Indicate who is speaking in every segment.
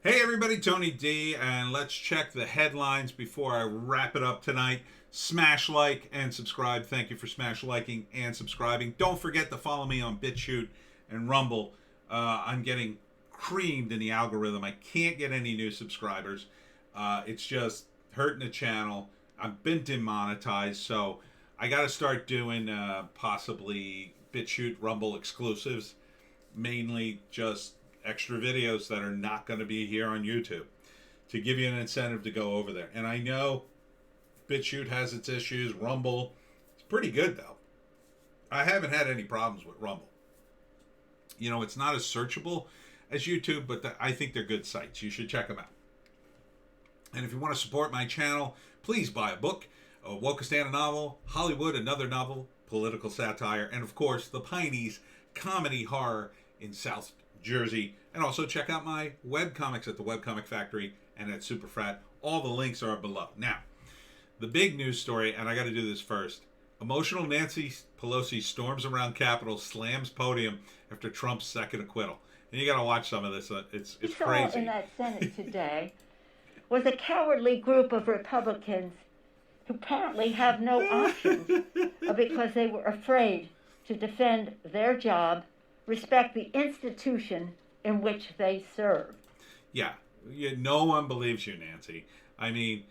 Speaker 1: Hey everybody, Tony D, and let's check the headlines before I wrap it up tonight. Smash like and subscribe. Thank you for smash liking and subscribing. Don't forget to follow me on BitChute and Rumble. I'm getting creamed in the algorithm. I can't get any new subscribers. It's just hurting the channel. I've been demonetized, so I got to start doing possibly BitChute Rumble exclusives, mainly just extra videos that are not going to be here on YouTube to give you an incentive to go over there. And I know BitChute has its issues. Rumble, it's pretty good though. I haven't had any problems with Rumble. You know, it's not as searchable as YouTube, but I think they're good sites. You should check them out. And if you want to support my channel, please buy a book, Wokistan, a novel, Hollywood, another novel, political satire, and of course, the Pineys, comedy horror in South Jersey. And also check out my webcomics at the Webcomic Factory and at Superfrat. All the links are below. Now, the big news story, and I got to do this first. Emotional Nancy Pelosi storms around Capitol, slams podium after Trump's second acquittal. And you got to watch some of this. It's crazy.
Speaker 2: Saw in that Senate today was a cowardly group of Republicans who apparently have no options because they were afraid to defend their job, respect the institution in which they serve.
Speaker 1: Yeah, no one believes you, Nancy. I mean,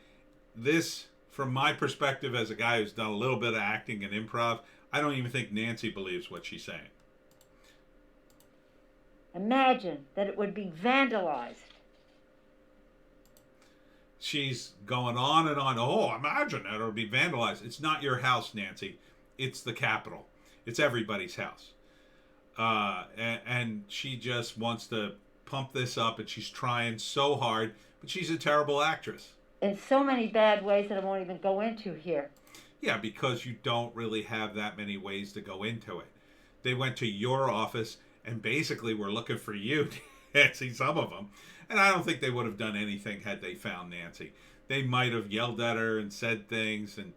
Speaker 1: this, from my perspective as a guy who's done a little bit of acting and improv, I don't even think Nancy believes what she's saying.
Speaker 2: Imagine that it would be vandalized.
Speaker 1: She's going on and on. Oh, imagine that it'll be vandalized. It's not your house, Nancy. It's the Capitol. It's everybody's house. And she just wants to pump this up, and she's trying so hard, but she's a terrible actress.
Speaker 2: In so many bad ways that I won't even go into here.
Speaker 1: Yeah, because you don't really have that many ways to go into it. They went to your office and basically were looking for you, Nancy, some of them. And I don't think they would have done anything had they found Nancy. They might have yelled at her and said things and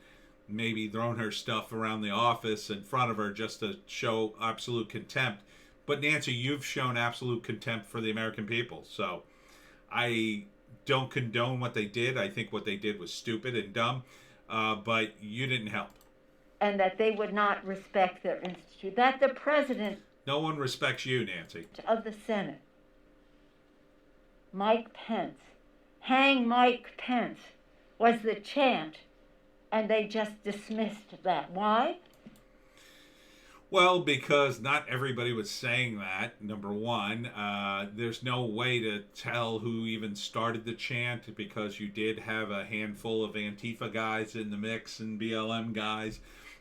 Speaker 1: maybe thrown her stuff around the office in front of her just to show absolute contempt. But Nancy, you've shown absolute contempt for the American people. So I don't condone what they did. I think what they did was stupid and dumb. But you didn't help.
Speaker 2: And that they would not respect their institute. That the president...
Speaker 1: No one respects you, Nancy.
Speaker 2: ...of the Senate, Mike Pence, hang Mike Pence, was the chant. And they just dismissed that. Why?
Speaker 1: Well, because not everybody was saying that, number one. There's no way to tell who even started the chant because you did have a handful of Antifa guys in the mix and BLM guys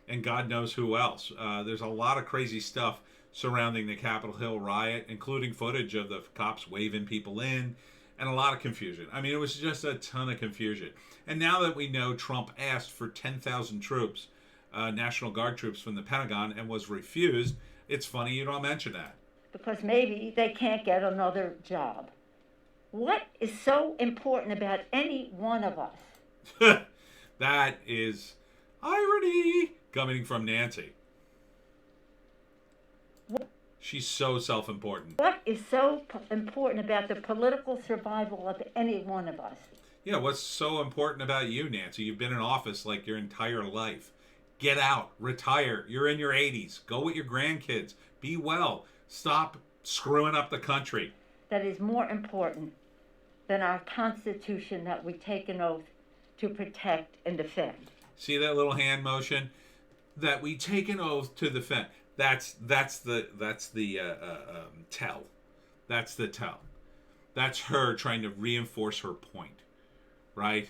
Speaker 1: and God knows who else. There's a lot of crazy stuff surrounding the Capitol Hill riot, including footage of the cops waving people in and a lot of confusion. I mean, it was just a ton of confusion. And now that we know Trump asked for 10,000 troops, National Guard troops from the Pentagon, and was refused, it's funny you don't mention that.
Speaker 2: Because maybe they can't get another job. What is so important about any one of us?
Speaker 1: That is irony coming from Nancy. She's so self-important.
Speaker 2: What is so important about the political survival of any one of us?
Speaker 1: Yeah, what's so important about you, Nancy? You've been in office like your entire life. Get out, retire. You're in your 80s. Go with your grandkids. Be well. Stop screwing up the country.
Speaker 2: That is more important than our Constitution that we take an oath to protect and defend.
Speaker 1: See that little hand motion? That we take an oath to defend. That's the tell. That's the tell. That's her trying to reinforce her point, right?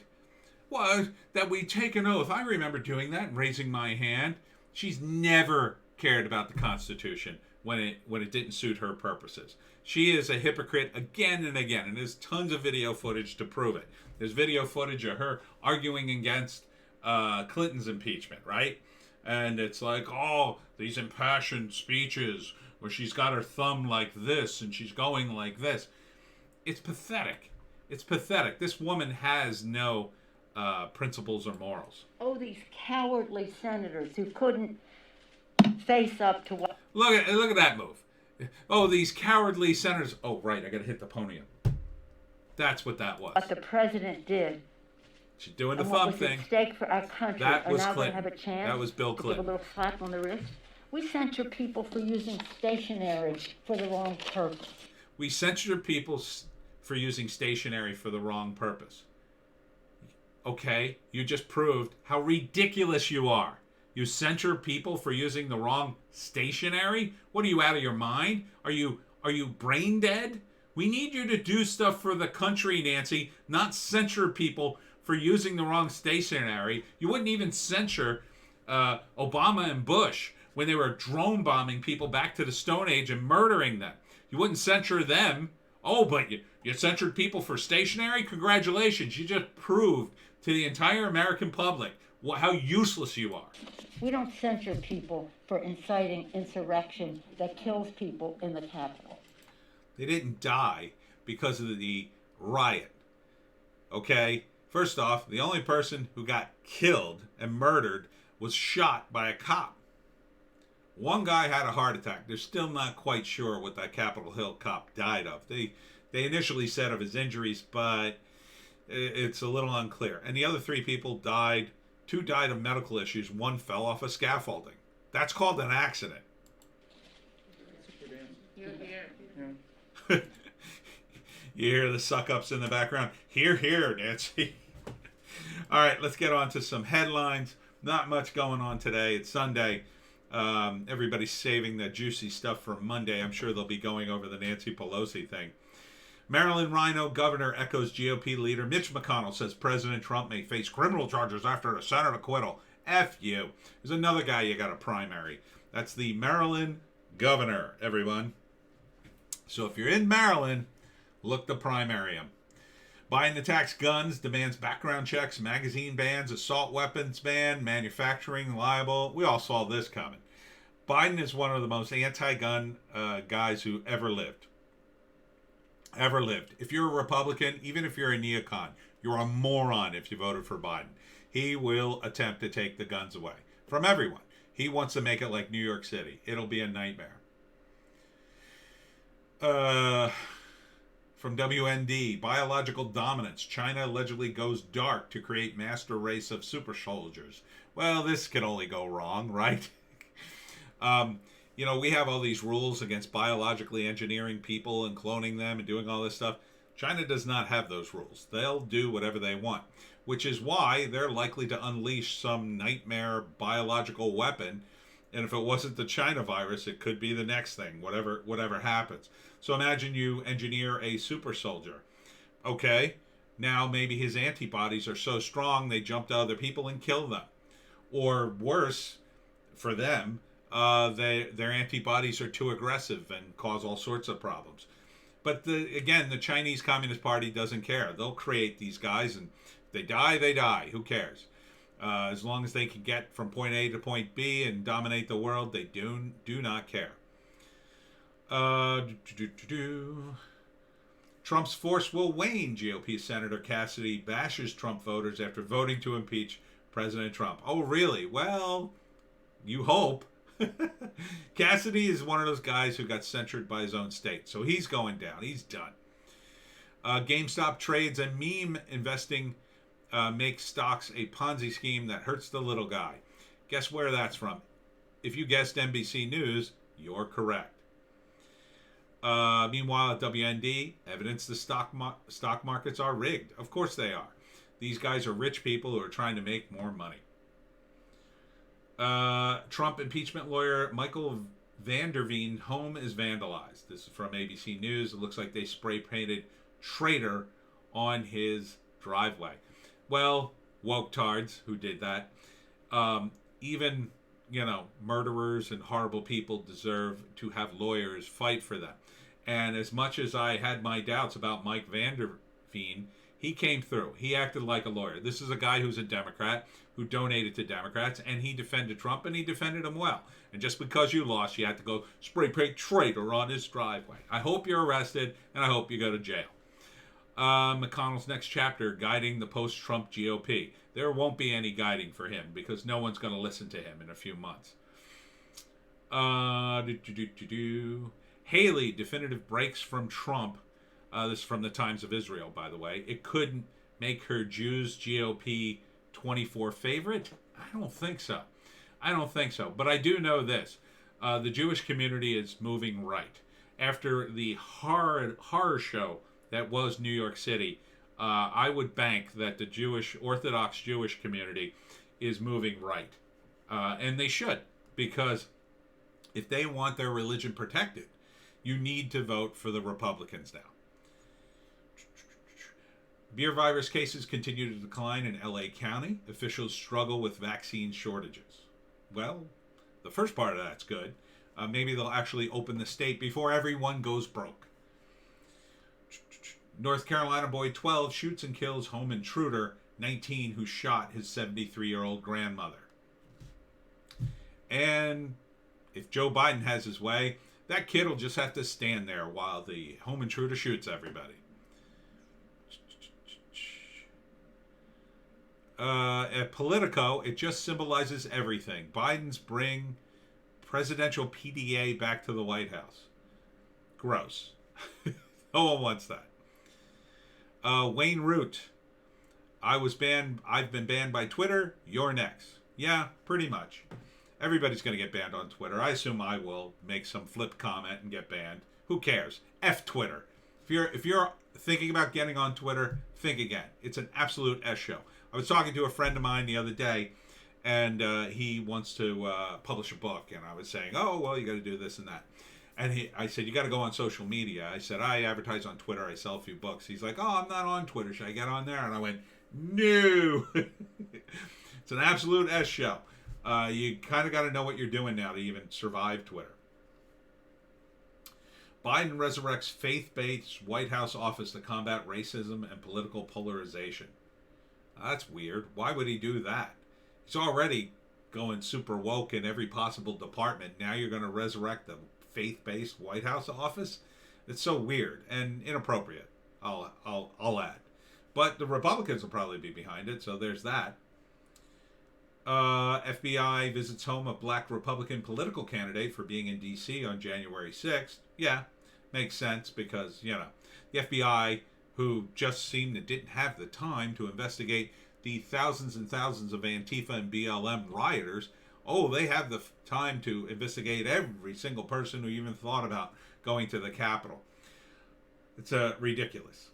Speaker 1: Well, that we take an oath. I remember doing that and raising my hand. She's never cared about the Constitution when it didn't suit her purposes. She is a hypocrite again and again, and there's tons of video footage to prove it. There's video footage of her arguing against Clinton's impeachment, right? And it's like, oh, these impassioned speeches where she's got her thumb like this and she's going like this. It's pathetic. It's pathetic. This woman has no principles or morals.
Speaker 2: Oh, these cowardly senators who couldn't face up to what...
Speaker 1: Look at that move. Oh, these cowardly senators. Oh, right, I got to hit the podium. That's what that was.
Speaker 2: What the president did
Speaker 1: She's doing the
Speaker 2: and what
Speaker 1: thumb
Speaker 2: was
Speaker 1: thing.
Speaker 2: at stake for our country
Speaker 1: That
Speaker 2: are
Speaker 1: was
Speaker 2: now going to
Speaker 1: Clinton.
Speaker 2: have a chance
Speaker 1: That was Bill
Speaker 2: to
Speaker 1: Clinton.
Speaker 2: give a little slap on the wrist. We censure people for using stationery for the wrong purpose.
Speaker 1: We censure people for using stationery for the wrong purpose. Okay, you just proved how ridiculous you are. You censure people for using the wrong stationery? What are you, out of your mind? Are you brain dead? We need you to do stuff for the country, Nancy, not censure people for using the wrong stationery. You wouldn't even censure Obama and Bush when they were drone bombing people back to the Stone Age and murdering them. You wouldn't censure them. Oh, but you censored people for stationery? Congratulations. You just proved to the entire American public how useless you are.
Speaker 2: We don't censure people for inciting insurrection that kills people in the Capitol.
Speaker 1: They didn't die because of the riot. Okay? First off, the only person who got killed and murdered was shot by a cop. One guy had a heart attack. They're still not quite sure what that Capitol Hill cop died of. They initially said of his injuries, but it's a little unclear. And the other 3 people died. 2 died of medical issues. 1 fell off a scaffolding. That's called an accident. You hear the suck-ups in the background. Hear, hear, Nancy. All right, let's get on to some headlines. Not much going on today. It's Sunday. Everybody's saving the juicy stuff for Monday. I'm sure they'll be going over the Nancy Pelosi thing. Maryland Rhino governor echoes GOP leader Mitch McConnell, says President Trump may face criminal charges after a Senate acquittal. F you. There's another guy you got a primary. That's the Maryland governor, everyone. So if you're in Maryland, look to primary him. Biden attacks guns, demands background checks, magazine bans, assault weapons ban, manufacturing liable. We all saw this coming. Biden is one of the most anti-gun guys who ever lived. Ever lived. If you're a Republican, even if you're a neocon, you're a moron if you voted for Biden. He will attempt to take the guns away from everyone. He wants to make it like New York City. It'll be a nightmare. From WND, biological dominance. China allegedly goes dark to create master race of super soldiers. Well, this can only go wrong, right? We have all these rules against biologically engineering people and cloning them and doing all this stuff. China does not have those rules. They'll do whatever they want, which is why they're likely to unleash some nightmare biological weapon. And if it wasn't the China virus, it could be the next thing, whatever happens. So imagine you engineer a super soldier. Okay, now maybe his antibodies are so strong they jump to other people and kill them. Or worse, for them, their antibodies are too aggressive and cause all sorts of problems. But the Chinese Communist Party doesn't care. They'll create these guys, and if they die, they die. Who cares? As long as they can get from point A to point B and dominate the world, they do not care. Trump's force will wane, GOP Senator Cassidy bashes Trump voters after voting to impeach President Trump. Oh, really? Well, you hope. Cassidy is one of those guys who got censured by his own state, so he's going down. He's done. GameStop trades and meme investing makes stocks a Ponzi scheme that hurts the little guy. Guess where that's from? If you guessed NBC News, you're correct. Meanwhile, at WND, evidence the stock markets are rigged. Of course they are. These guys are rich people who are trying to make more money. Trump impeachment lawyer Michael Vanderveen home is vandalized. This is from ABC News. It looks like they spray painted traitor on his driveway. Well, woke tards who did that. Even, murderers and horrible people deserve to have lawyers fight for them. And as much as I had my doubts about Mike Vanderveen, he came through. He acted like a lawyer. This is a guy who's a Democrat, who donated to Democrats, and he defended Trump, and he defended him well. And just because you lost, you had to go spray paint traitor on his driveway. I hope you're arrested, and I hope you go to jail. McConnell's next chapter, guiding the post-Trump GOP. There won't be any guiding for him, because no one's going to listen to him in a few months. Haley, definitive breaks from Trump This is from the Times of Israel, by the way. It could make her Jews GOP 24 favorite. I don't think so. I don't think so. But I do know this. The Jewish community is moving right. After the horror show that was New York City, I would bank that the Orthodox Jewish community is moving right. And they should, because if they want their religion protected, you need to vote for the Republicans now. Beer virus cases continue to decline in LA County. Officials struggle with vaccine shortages. Well, the first part of that's good. Maybe they'll actually open the state before everyone goes broke. North Carolina boy 12 shoots and kills home intruder 19 who shot his 73-year-old grandmother. And if Joe Biden has his way, that kid will just have to stand there while the home intruder shoots everybody. At Politico, it just symbolizes everything. Biden's bring presidential PDA back to the White House. Gross. No one wants that. Wayne Root. I've been banned by Twitter. You're next. Yeah, pretty much. Everybody's going to get banned on Twitter. I assume I will make some flip comment and get banned. Who cares? F Twitter. If you're thinking about getting on Twitter, think again. It's an absolute S show. I was talking to a friend of mine the other day, and he wants to publish a book, and I was saying, oh, well, you got to do this and that. And I said, you got to go on social media. I said, I advertise on Twitter. I sell a few books. He's like, oh, I'm not on Twitter. Should I get on there? And I went, no. It's an absolute S show. You kind of got to know what you're doing now to even survive Twitter. Biden resurrects faith-based White House office to combat racism and political polarization. That's weird. Why would he do that? He's already going super woke in every possible department. Now you're going to resurrect the faith-based White House office? It's so weird and inappropriate. I'll add. But the Republicans will probably be behind it, so there's that. FBI visits home of black Republican political candidate for being in D.C. on January 6th. Yeah, makes sense because, the FBI, who just seemed to didn't have the time to investigate the thousands and thousands of Antifa and BLM rioters, they have the time to investigate every single person who even thought about going to the Capitol. It's ridiculous.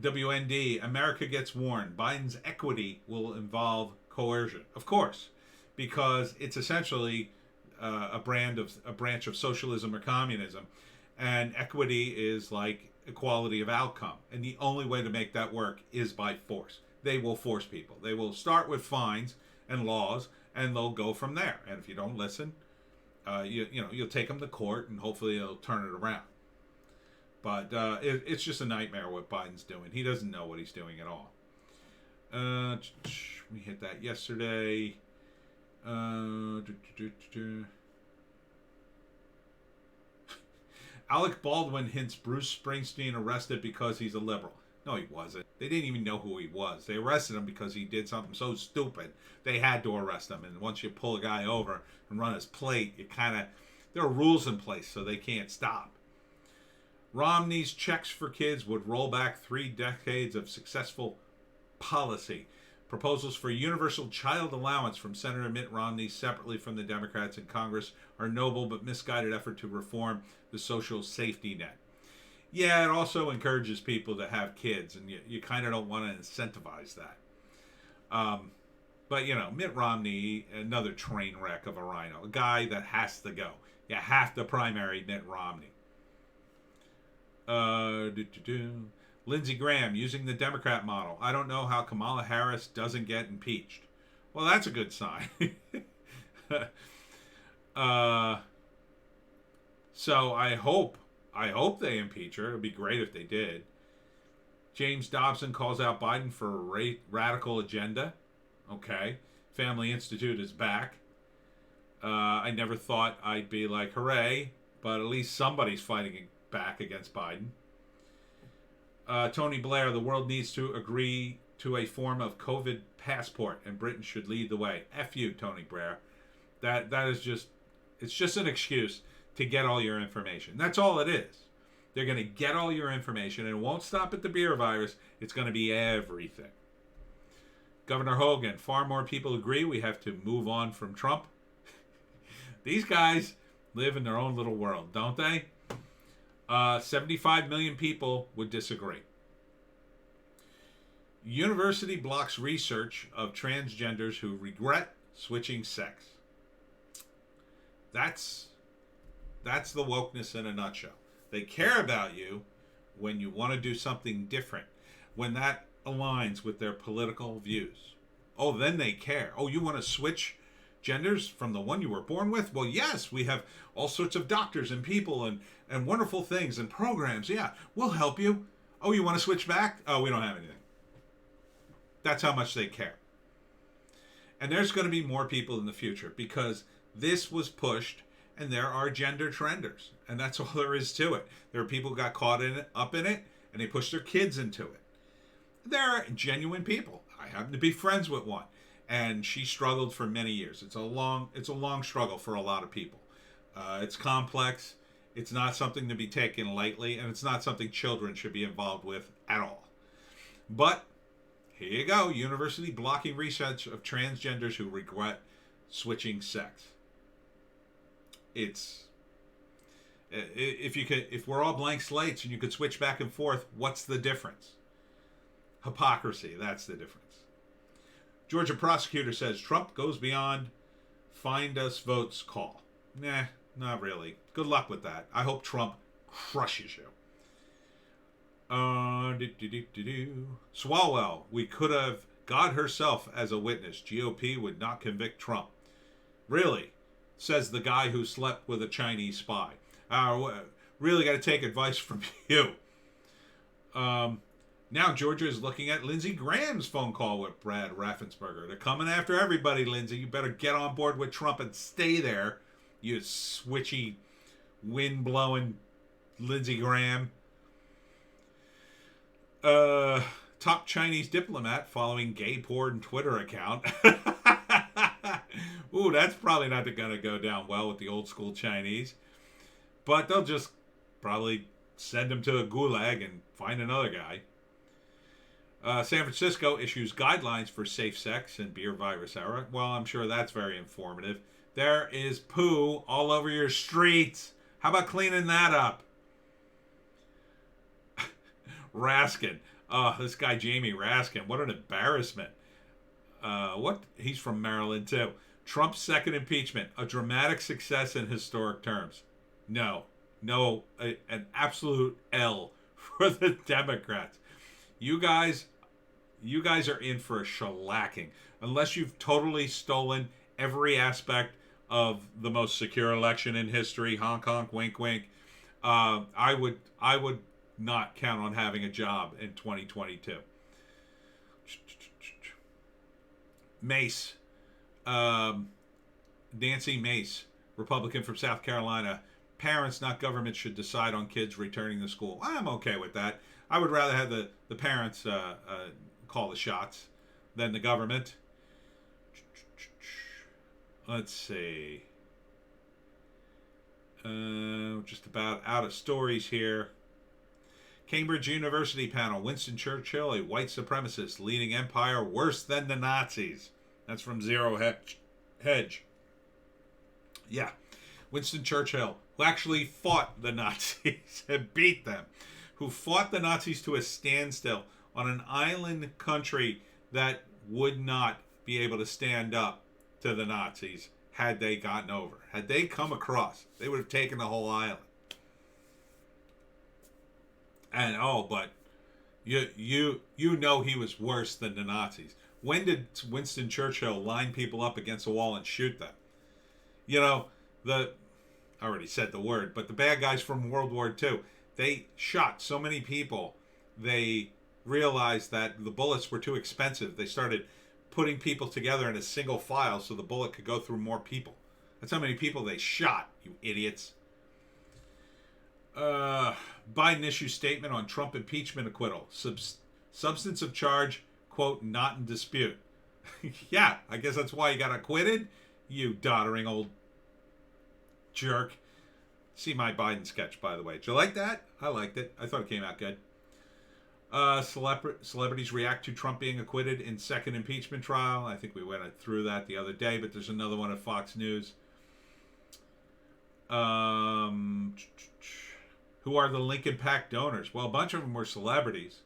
Speaker 1: WND, America gets warned. Biden's equity will involve coercion. Of course, because it's essentially a branch of socialism or communism, and equity is like equality of outcome, and the only way to make that work is by force. They will force people. They will start with fines and laws, and they'll go from there. And if you don't listen, you'll take them to court, and hopefully it'll turn it around. But it's just a nightmare what Biden's doing. He doesn't know what he's doing at all. We hit that yesterday. Alec Baldwin hints Bruce Springsteen arrested because he's a liberal. No, he wasn't. They didn't even know who he was. They arrested him because he did something so stupid. They had to arrest him. And once you pull a guy over and run his plate, there are rules in place so they can't stop. Romney's checks for kids would roll back 3 decades of successful policy. Proposals for universal child allowance from Senator Mitt Romney separately from the Democrats in Congress are noble but misguided effort to reform the social safety net. Yeah, it also encourages people to have kids, and you kind of don't want to incentivize that. But, Mitt Romney, another train wreck of a rhino, a guy that has to go. You have to primary Mitt Romney. Lindsey Graham using the Democrat model. I don't know how Kamala Harris doesn't get impeached. Well, that's a good sign. So I hope they impeach her. It would be great if they did. James Dobson calls out Biden for a radical agenda. Okay. Family Institute is back. I never thought I'd be like, hooray, but at least somebody's fighting back against Biden. Tony Blair, the world needs to agree to a form of COVID passport, and Britain should lead the way. F you, Tony Blair. That is just It's just an excuse to get all your information. That's all it is. They're going to get all your information, and it won't stop at the beer virus. It's going to be everything. Governor Hogan, far more people agree we have to move on from Trump. These guys live in their own little world, don't they? 75 million people would disagree. University blocks research of transgenders who regret switching sex. That's the wokeness in a nutshell. They care about you when you want to do something different, when that aligns with their political views. Oh, then they care. Oh, you want to switch genders from the one you were born with? Well, yes, we have all sorts of doctors and people and wonderful things and programs. Yeah, we'll help you. Oh, you want to switch back? Oh, we don't have anything. That's how much they care. And there's going to be more people in the future because this was pushed, and there are gender trenders, and that's all there is to it. There are people who got caught up in it, and they pushed their kids into it. There are genuine people. I happen to be friends with one, and she struggled for many years. It's a long struggle for a lot of people. It's complex. It's not something to be taken lightly, and it's not something children should be involved with at all. But here you go, university blocking research of transgenders who regret switching sex. If we're all blank slates and you could switch back and forth, what's the difference? Hypocrisy, that's the difference. Georgia prosecutor says Trump goes beyond find us votes call. Nah, not really. Good luck with that. I hope Trump crushes you. Swalwell, we could have God herself as a witness. GOP would not convict Trump. Really? Says the guy who slept with a Chinese spy. Really got to take advice from you. Now Georgia is looking at Lindsey Graham's phone call with Brad Raffensperger. They're coming after everybody, Lindsey. You better get on board with Trump and stay there, you switchy, wind-blowing Lindsey Graham. Top Chinese diplomat following gay porn Twitter account. Ooh, that's probably not going to go down well with the old school Chinese. But they'll just probably send him to a gulag and find another guy. San Francisco issues guidelines for safe sex in beer virus era. Well, I'm sure that's very informative. There is poo all over your streets. How about cleaning that up? Raskin. Oh, this guy Jamie Raskin. What an embarrassment. He's from Maryland, too. Trump's second impeachment. A dramatic success in historic terms. No, an absolute L for the Democrats. You guys are in for a shellacking. Unless you've totally stolen every aspect of the most secure election in history, honk honk, wink wink, I would not count on having a job in 2022. Mace, Nancy Mace, Republican from South Carolina. Parents, not government, should decide on kids returning to school. I'm okay with that. I would rather have the parents call the shots than the government. Let's see. Just about out of stories here. Cambridge University panel. Winston Churchill, a white supremacist leading empire worse than the Nazis. That's from Zero Hedge. Yeah. Winston Churchill, who actually fought the Nazis and beat them. Who fought the Nazis to a standstill on an island country that would not be able to stand up to the Nazis had they gotten over. Had they come across, they would have taken the whole island. And but you know he was worse than the Nazis. When did Winston Churchill line people up against a wall and shoot them? You know, I already said the word, but the bad guys from World War II, they shot so many people, they realized that the bullets were too expensive. They started putting people together in a single file so the bullet could go through more people. That's how many people they shot, you idiots. Biden issues statement on Trump impeachment acquittal. Substance of charge, quote, not in dispute. Yeah, I guess that's why he got acquitted. You doddering old Jerk. See my Biden sketch, by the way. Did you like that? I liked it. I thought it came out good. Celebrities react to Trump being acquitted in second impeachment trial. I think we went through that the other day, but there's another one at Fox News. Who are the Lincoln PAC donors? Well, a bunch of them were celebrities.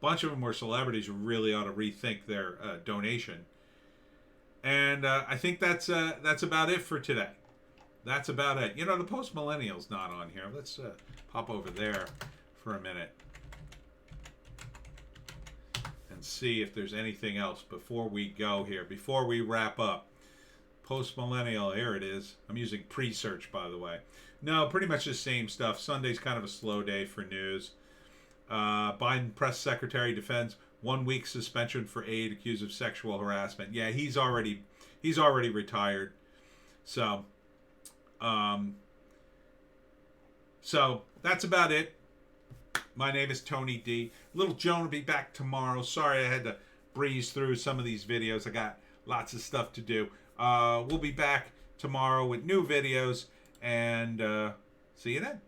Speaker 1: A bunch of them were celebrities who really ought to rethink their donation. And I think that's about it for today. That's about it. You know, the post-millennial's not on here. Let's pop over there for a minute and see if there's anything else before we go here, before we wrap up. Post-millennial, here it is. I'm using pre-search, by the way. No, pretty much the same stuff. Sunday's kind of a slow day for news. Biden press secretary defends 1 week suspension for aide accused of sexual harassment. Yeah, he's already retired. So that's about it. My name is Tony D. Little Joan will be back tomorrow. Sorry I had to breeze through some of these videos. I got lots of stuff to do. We'll be back tomorrow with new videos, and see you then.